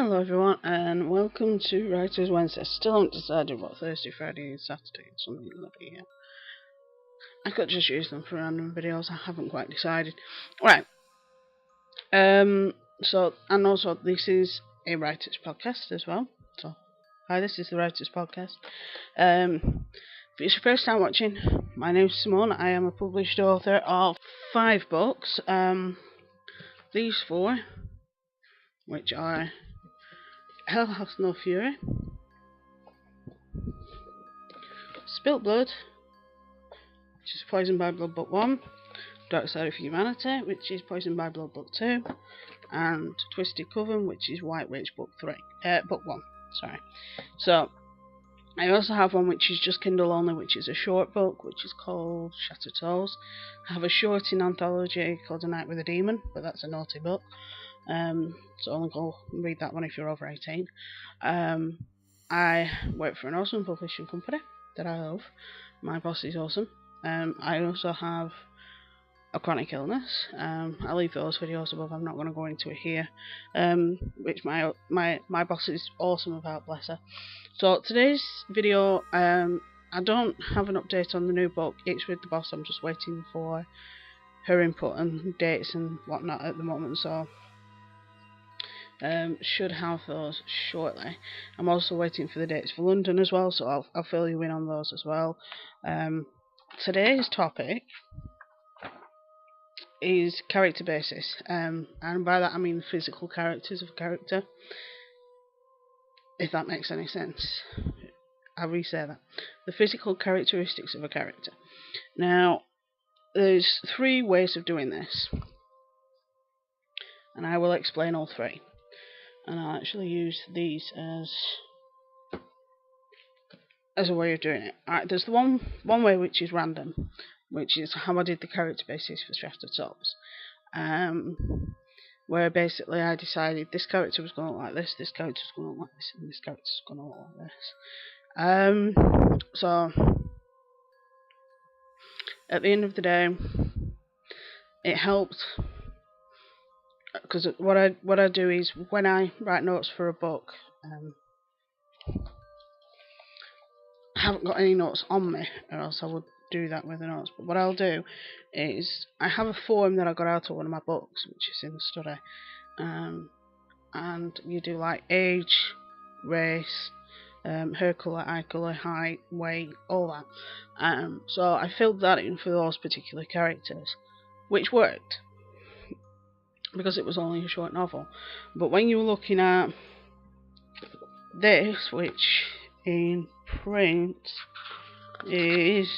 Hello everyone, and welcome to Writers Wednesday. Still haven't decided what Thursday, Friday, and Saturday and Sunday will be yet. I could just use them for random videos. I haven't quite decided. Right. And also this is a writers podcast as well. So, hi, this is the Writers Podcast. If it's your first time watching, my name's Simone. I am a published author of 5 books. These 4, which are Hell Hath No Fury, Spilt Blood, which is Poisoned by Blood Book 1, Dark Side of Humanity, which is Poisoned by Blood Book 2, and Twisted Coven, which is White Witch Book 1. Sorry. So, I also have one which is just Kindle only, which is a short book, which is called Shattered Souls. I have a short in anthology called A Night with a Demon, but that's a naughty book. So only go read that one if you're over 18. I work for an awesome publishing company that I love. My boss is awesome. I also have a chronic illness. I'll leave those videos above. I'm not going to go into it here. Which my boss is awesome about, bless her. So today's video, I don't have an update on the new book. It's with the boss. I'm just waiting for her input and dates and whatnot at the moment. So should have those shortly. I'm also waiting for the dates for London as well, so I'll fill you in on those as well. Today's topic is character basis, and by that I mean physical characters of a character, if that makes any sense. I'll re-say that. The physical characteristics of a character. Now, there's 3 ways of doing this, and I will explain all 3. And I'll actually use these as a way of doing it. Alright, there's the one way which is random, which is how I did the character basis for Shattered Souls. Where basically I decided this character was going to look like this character was going to look like this, and this character was going to look like this. So, at the end of the day, it helped. Because what I do is, when I write notes for a book, I haven't got any notes on me, or else I would do that with the notes. But what I'll do is, I have a form that I got out of one of my books, which is in the study, and you do like age, race, hair colour, eye colour, height, weight, all that. So I filled that in for those particular characters, which worked, because it was only a short novel. But when you were looking at this, which in print is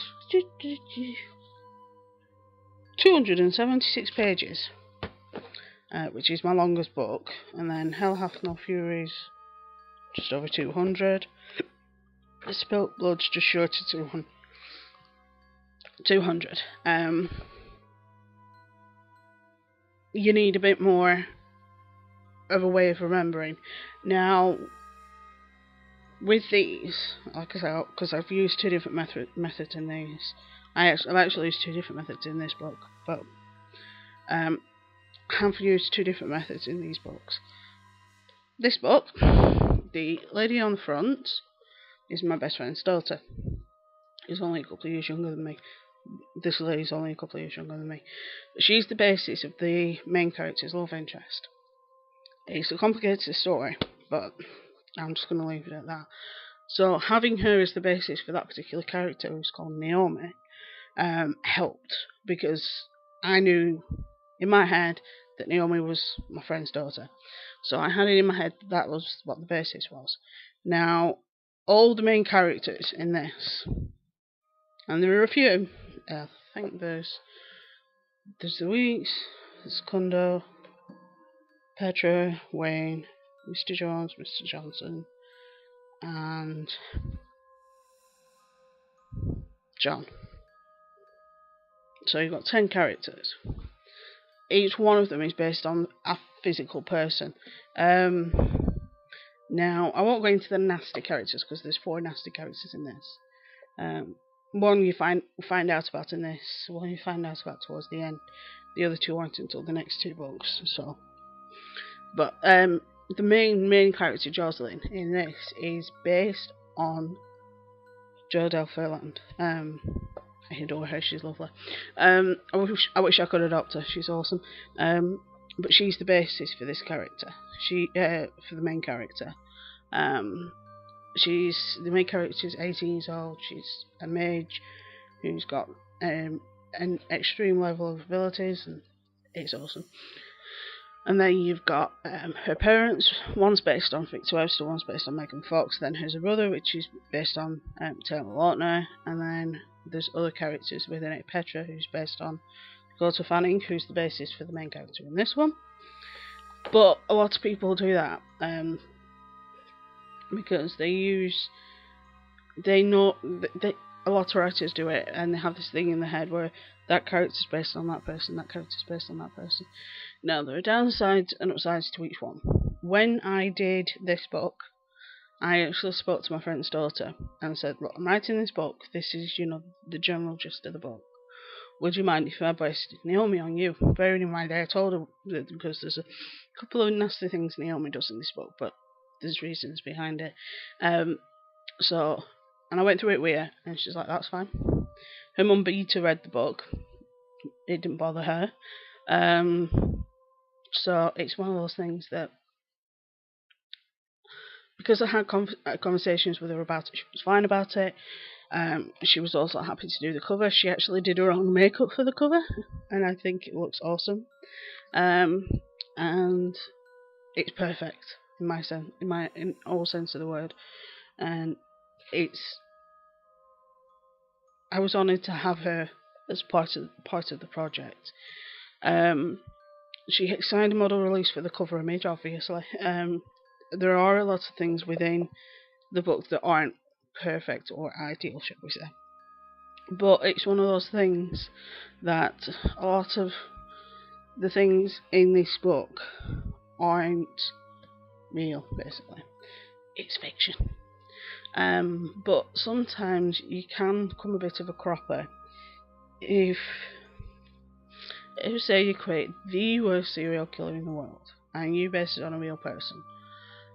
276 pages, which is my longest book, and then Hell Hath No Fury is just over 200. Spilt Blood's just short of 200. You need a bit more of a way of remembering. Now, with these, like I said, because I've used 2 different methods in these, I've actually used 2 different methods in this book, but I have used 2 different methods in these books. This book, the lady on the front is my best friend's daughter. She's only a couple of years younger than me. This lady's only a couple of years younger than me. She's the basis of the main character's love interest. It's a complicated story, but I'm just going to leave it at that. So having her as the basis for that particular character, who's called Naomi, helped, because I knew in my head that Naomi was my friend's daughter. So I had it in my head that was what the basis was. Now, all the main characters in this, and there are a few, I think there's the Weeks, there's Kondo, Petra, Wayne, Mr. Jones, Mr. Johnson, and John. So you've got 10 characters. Each one of them is based on a physical person. Now, I won't go into the nasty characters, because there's 4 nasty characters in this. One you find out about in this, one you find out about towards the end. The other 2 aren't until the next 2 books. So, but the main character, Jocelyn, in this is based on Jodelle Ferland. I adore her, she's lovely. I wish I could adopt her, she's awesome. But she's the basis for this character. For the main character. The main character is 18 years old. She's a mage who's got an extreme level of abilities, and it's awesome. And then you've got her parents. One's based on Victor Webster, one's based on Megan Fox. Then there's a brother, which is based on Taylor Lautner. And then there's other characters within it. Petra, who's based on Dakota Fanning, who's the basis for the main character in this one. But a lot of people do that because a lot of writers do it, and they have this thing in their head where that character's based on that person, that character's based on that person. Now, there are downsides and upsides to each one. When I did this book, I actually spoke to my friend's daughter and said, look, I'm writing this book, this is, the general gist of the book. Would you mind if I based Naomi on you? Bearing in mind, I told her that because there's a couple of nasty things Naomi does in this book, but there's reasons behind it. And I went through it with her, and she's like, that's fine. Her mum Beta read the book. It didn't bother her. So it's one of those things that, because I had conversations with her about it, she was fine about it. She was also happy to do the cover. She actually did her own makeup for the cover, and I think it looks awesome. And it's perfect in all sense of the word. And I was honoured to have her as part of the project. She signed a model release for the cover image, obviously. There are a lot of things within the book that aren't perfect or ideal, shall we say. But it's one of those things that a lot of the things in this book aren't real, basically. It's fiction. But sometimes you can become a bit of a cropper if say you create the worst serial killer in the world and you base it on a real person,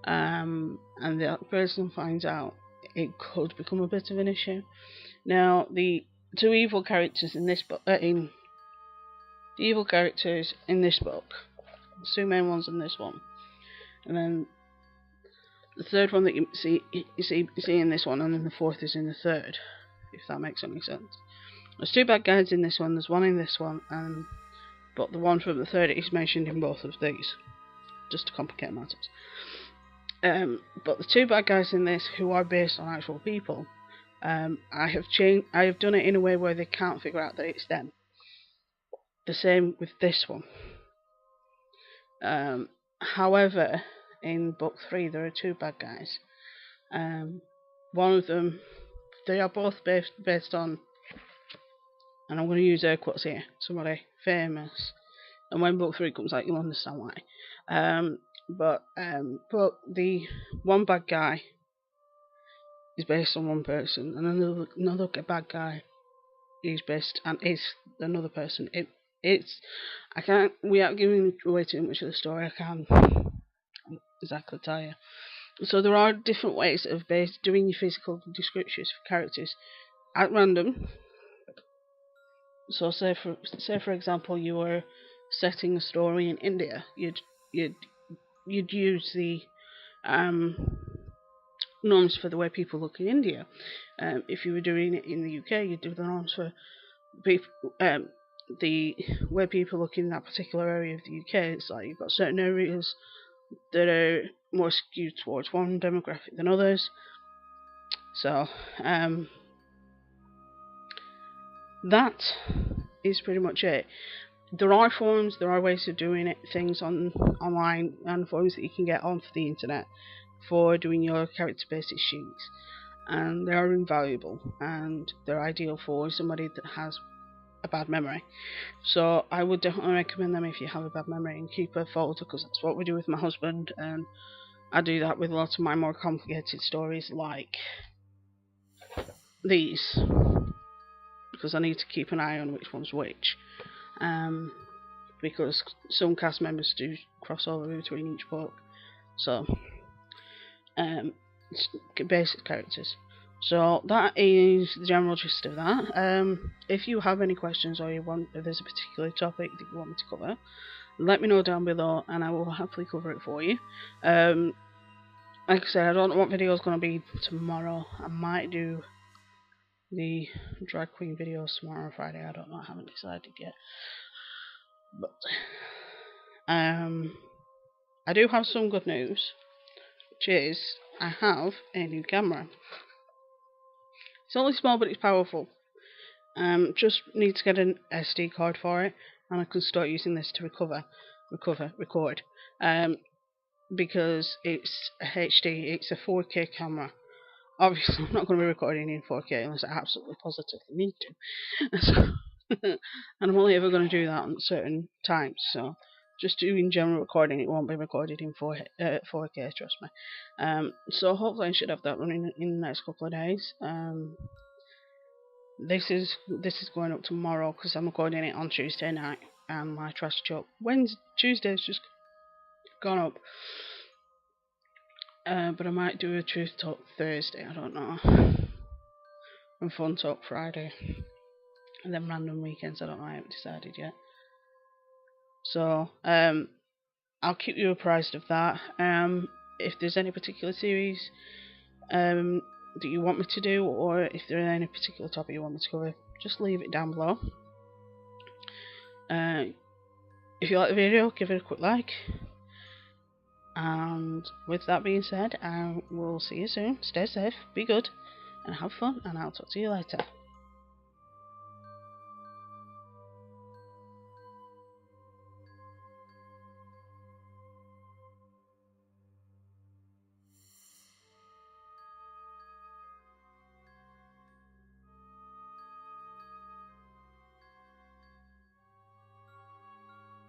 and that person finds out, it could become a bit of an issue. Now, the evil characters in this book, the two main ones in this one, and then the third one that you see in this one, and then the fourth is in the third, if that makes any sense. There's two bad guys in this one, there's one in this one, but the one from the third is mentioned in both of these, just to complicate matters. But the two bad guys in this, who are based on actual people, I have done it in a way where they can't figure out that it's them. The same with this one. However, in book 3 there are two bad guys. One of them, they are both based on, and I'm going to use air quotes here, somebody famous. And when book 3 comes out, you'll understand why. But the one bad guy is based on one person, and another bad guy is based and is another person. Without giving away too much of the story, I can't exactly tell you. So there are different ways of doing your physical descriptions for characters at random. So say for example you were setting a story in India, you'd use the norms for the way people look in India. If you were doing it in the UK, you'd do the norms for people, the way people look in that particular area of the UK. It's like you've got certain areas that are more skewed towards one demographic than others. So that is pretty much it. There are forums, there are ways of doing things online, and forums that you can get onto the internet for doing your character basis sheets, and they are invaluable and they're ideal for somebody that has a bad memory. So I would definitely recommend them if you have a bad memory, and keep a folder, because that's what we do with my husband, and I do that with a lot of my more complicated stories like these, because I need to keep an eye on which one's which, because some cast members do cross over between each book, So, basic characters. So that is the general gist of that. If you have any questions or if there's a particular topic that you want me to cover, let me know down below and I will happily cover it for you. Like I said, I don't know what video is going to be tomorrow. I might do the drag queen videos tomorrow or Friday. I don't know. I haven't decided yet. But I do have some good news, which is I have a new camera. It's only small, but it's powerful. Just need to get an SD card for it, and I can start using this to record. Because it's a HD, it's a 4K camera. Obviously, I'm not going to be recording in 4K unless I absolutely positively need to. And I'm only ever going to do that on certain times. So, just doing general recording, it won't be recorded in 4K. Trust me. So hopefully, I should have that running in the next couple of days. This is going up tomorrow because I'm recording it on Tuesday night, and my trash talk Tuesday's just gone up. But I might do a truth talk Thursday, I don't know. And fun talk Friday. And then random weekends, I don't know, I haven't decided yet. So, I'll keep you apprised of that. If there's any particular series that you want me to do, or if there is any particular topic you want me to cover, just leave it down below. If you like the video, give it a quick like. And with that being said, I will see you soon. Stay safe, be good, and have fun, and I'll talk to you later.